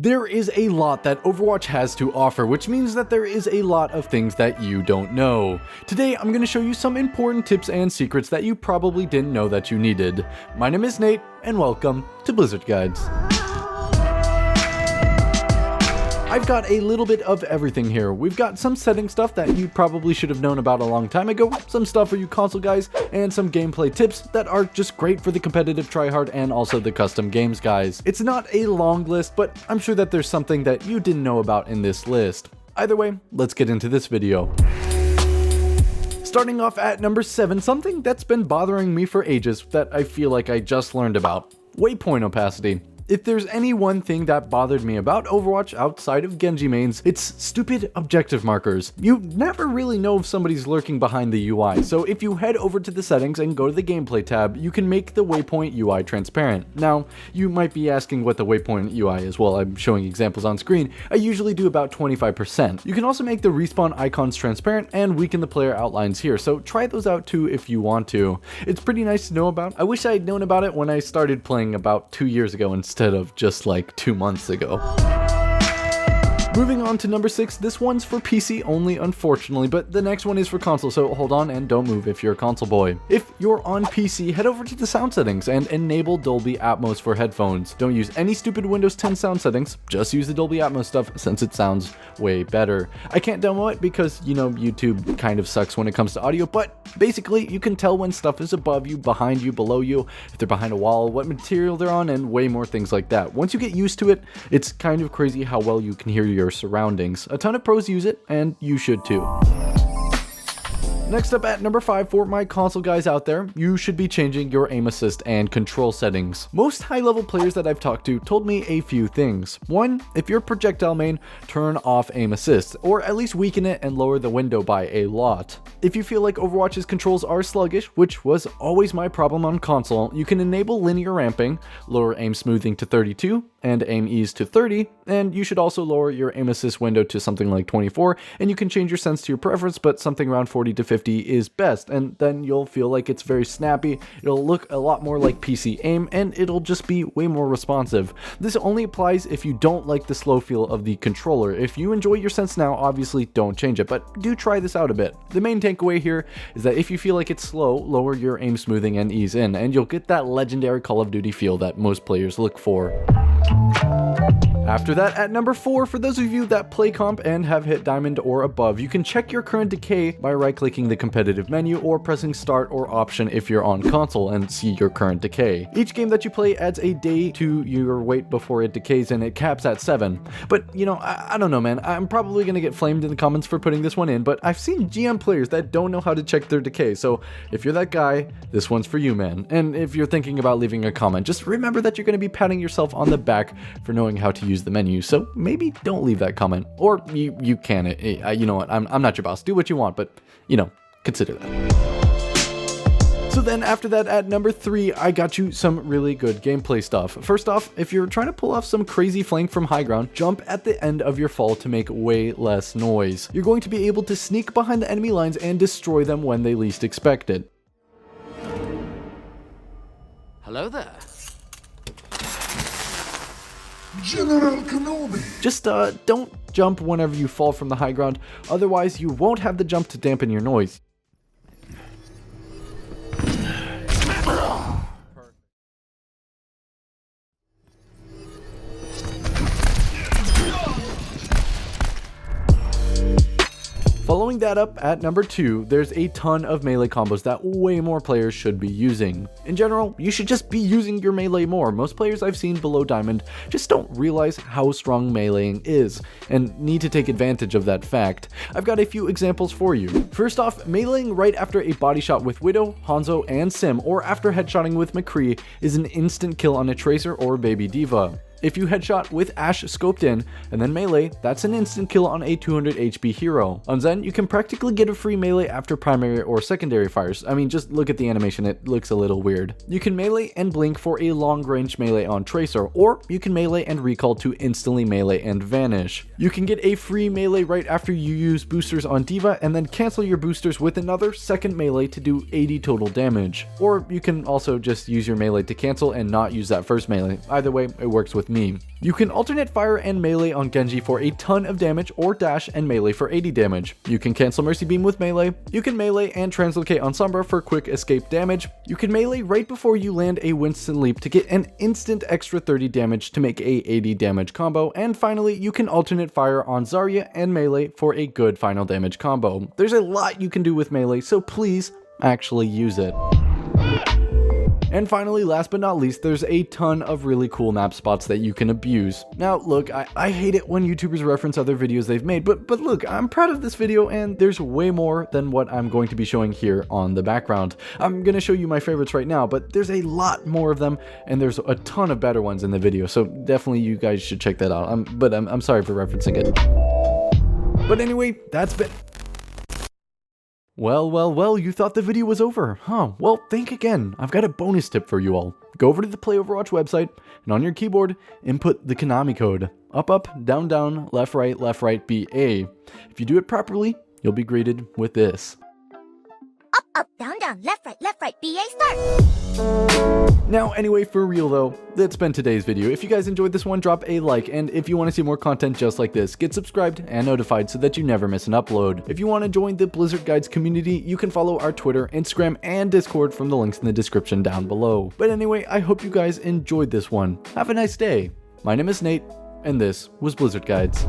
There is a lot that Overwatch has to offer, which means that there is a lot of things that you don't know. Today, I'm going to show you some important tips and secrets that you probably didn't know that you needed. My name is Nate, and welcome to Blizzard Guides. I've got a little bit of everything here. We've got some setting stuff that you probably should have known about a long time ago, some stuff for you console guys, and some gameplay tips that are just great for the competitive tryhard and also the custom games guys. It's not a long list, but I'm sure that there's something that you didn't know about in this list. Either way, let's get into this video. Starting off at number 7, something that's been bothering me for ages that I feel like I just learned about. Waypoint Opacity. If there's any one thing that bothered me about Overwatch outside of Genji mains, it's stupid objective markers. You never really know if somebody's lurking behind the UI, so if you head over to the settings and go to the gameplay tab, you can make the waypoint UI transparent. Now, you might be asking what the waypoint UI is. Well, I'm showing examples on screen. I usually do about 25%. You can also make the respawn icons transparent and weaken the player outlines here, so try those out too if you want to. It's pretty nice to know about. I wish I had known about it when I started playing about 2 years ago instead of just like 2 months ago. Moving on to number 6, this one's for PC only unfortunately, but the next one is for console, so hold on and don't move if you're a console boy. If you're on PC, head over to the sound settings and enable Dolby Atmos for headphones. Don't use any stupid Windows 10 sound settings, just use the Dolby Atmos stuff since it sounds way better. I can't demo it because, you know, YouTube kind of sucks when it comes to audio, but basically you can tell when stuff is above you, behind you, below you, if they're behind a wall, what material they're on, and way more things like that. Once you get used to it, it's kind of crazy how well you can hear your surroundings. A ton of pros use it, and you should too. Next up at number 5, for my console guys out there, you should be changing your aim assist and control settings. Most high-level players that I've talked to told me a few things. 1, if you're projectile main, turn off aim assist, or at least weaken it and lower the window by a lot. If you feel like Overwatch's controls are sluggish, which was always my problem on console, you can enable linear ramping, lower aim smoothing to 32, and aim ease to 30, and you should also lower your aim assist window to something like 24, and you can change your sense to your preference, but something around 40 to 50 is best, and then you'll feel like it's very snappy, it'll look a lot more like PC aim, and it'll just be way more responsive. This only applies if you don't like the slow feel of the controller. If you enjoy your sense now, obviously don't change it, but do try this out a bit. The main takeaway here is that if you feel like it's slow, lower your aim smoothing and ease in, and you'll get that legendary Call of Duty feel that most players look for. After that, at number 4, for those of you that play comp and have hit diamond or above, you can check your current decay by right-clicking the competitive menu or pressing start or option if you're on console and see your current decay. Each game that you play adds a day to your wait before it decays, and it caps at 7. But, you know, I don't know, man. I'm probably gonna get flamed in the comments for putting this one in, but I've seen GM players that don't know how to check their decay, so if you're that guy, this one's for you, man. And if you're thinking about leaving a comment, just remember that you're gonna be patting yourself on the back for knowing how to use the menu, so maybe don't leave that comment, or you can. You know what, I'm not your boss, do what you want, but you know, consider that. So then after that, at number 3, I got you some really good gameplay stuff. First off, if you're trying to pull off some crazy flank from high ground, jump at the end of your fall to make way less noise. You're going to be able to sneak behind the enemy lines and destroy them when they least expect it. Hello there. General Kenobi! Just don't jump whenever you fall from the high ground, otherwise you won't have the jump to dampen your noise. Following that up at number 2, there's a ton of melee combos that way more players should be using. In general, you should just be using your melee more. Most players I've seen below diamond just don't realize how strong meleeing is, and need to take advantage of that fact. I've got a few examples for you. First off, meleeing right after a body shot with Widow, Hanzo, and Sim, or after headshotting with McCree is an instant kill on a Tracer or Baby Diva. If you headshot with Ashe scoped in, and then melee, that's an instant kill on a 200 HP hero. On Zen, you can practically get a free melee after primary or secondary fires. I mean, just look at the animation, it looks a little weird. You can melee and blink for a long range melee on Tracer, or you can melee and recall to instantly melee and vanish. You can get a free melee right after you use boosters on Diva, and then cancel your boosters with another second melee to do 80 total damage. Or you can also just use your melee to cancel and not use that first melee. Either way, it works with me. You can alternate fire and melee on Genji for a ton of damage, or dash and melee for 80 damage. You can cancel Mercy Beam with melee. You can melee and translocate on Sombra for quick escape damage. You can melee right before you land a Winston Leap to get an instant extra 30 damage to make a 80 damage combo. And finally, you can alternate fire on Zarya and melee for a good final damage combo. There's a lot you can do with melee, so please actually use it. And finally, last but not least, there's a ton of really cool map spots that you can abuse. Now, look, I hate it when YouTubers reference other videos they've made, but look, I'm proud of this video, and there's way more than what I'm going to be showing here on the background. I'm gonna show you my favorites right now, but there's a lot more of them, and there's a ton of better ones in the video, so definitely you guys should check that out. I'm sorry for referencing it. But anyway, that's been... Well, you thought the video was over, huh? Well, think again. I've got a bonus tip for you all. Go over to the Play Overwatch website, and on your keyboard, input the Konami code. Up, down, left, right, BA. If you do it properly, you'll be greeted with this. Up, down, left, right, BA, start! Now, anyway, for real though, that's been today's video. If you guys enjoyed this one, drop a like, and if you want to see more content just like this, get subscribed and notified so that you never miss an upload. If you want to join the Blizzard Guides community, you can follow our Twitter, Instagram, and Discord from the links in the description down below. But anyway, I hope you guys enjoyed this one. Have a nice day. My name is Nate, and this was Blizzard Guides.